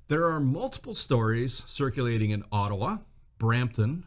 There are multiple stories circulating in Ottawa, Brampton,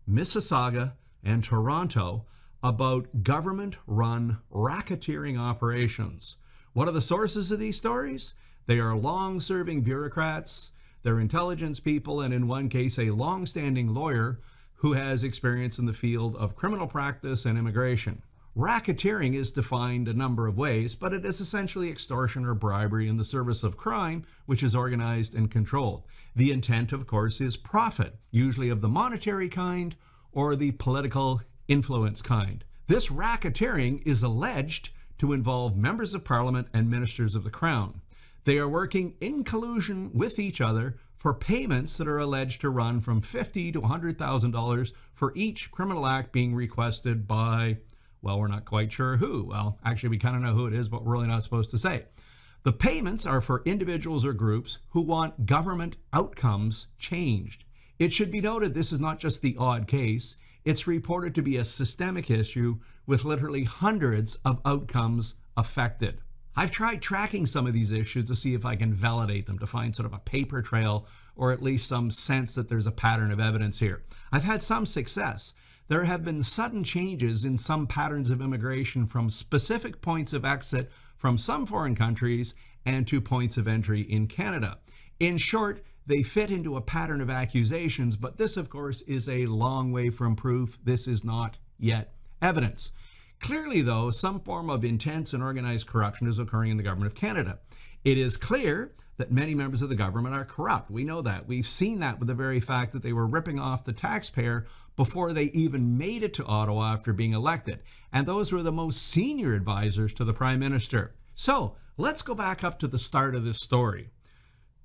Mississauga, and Toronto about government-run racketeering operations. What are the sources of these stories? They are long-serving bureaucrats, they're intelligence people, and in one case, a long-standing lawyer who has experience in the field of criminal practice and immigration. Racketeering is defined a number of ways, but it is essentially extortion or bribery in the service of crime, which is organized and controlled. The intent, of course, is profit, usually of the monetary kind or the political influence kind. This racketeering is alleged to involve members of parliament and ministers of the crown. They are working in collusion with each other for payments that are alleged to run from $50,000 to $100,000 for each criminal act being requested by, well, we're not quite sure who. Well, actually, we kind of know who it is, but we're really not supposed to say. The payments are for individuals or groups who want government outcomes changed. It should be noted this is not just the odd case. It's reported to be a systemic issue with literally hundreds of outcomes affected. I've tried tracking some of these issues to see if I can validate them, to find sort of a paper trail or at least some sense that there's a pattern of evidence here. I've had some success. There have been sudden changes in some patterns of immigration from specific points of exit from some foreign countries and to points of entry in Canada. In short, they fit into a pattern of accusations, but this, of course, is a long way from proof. This is not yet evidence. Clearly, though, some form of intense and organized corruption is occurring in the government of Canada. It is clear that many members of the government are corrupt. We know that. We've seen that with the very fact that they were ripping off the taxpayer before they even made it to Ottawa after being elected. And those were the most senior advisors to the Prime Minister. So let's go back up to the start of this story.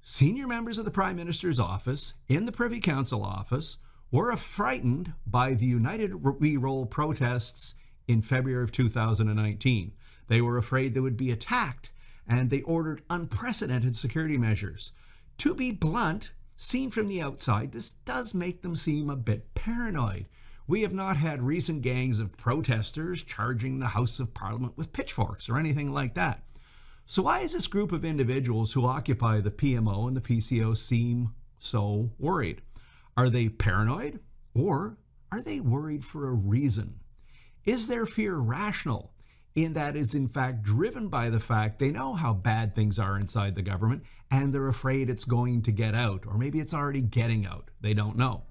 Senior members of the Prime Minister's office in the Privy Council office were frightened by the United We Roll protests in February of 2019. They were afraid they would be attacked, and they ordered unprecedented security measures. To be blunt, seen from the outside, this does make them seem a bit paranoid. We have not had recent gangs of protesters charging the House of Parliament with pitchforks or anything like that. So why is this group of individuals who occupy the PMO and the PCO seem so worried? Are they paranoid, or are they worried for a reason? Is their fear rational, in that is in fact driven by the fact they know how bad things are inside the government and they're afraid it's going to get out, or maybe it's already getting out? They don't know.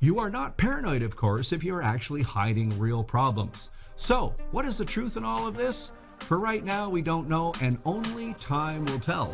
You are not paranoid, of course, if you're actually hiding real problems. So what is the truth in all of this? For right now, we don't know, and only time will tell.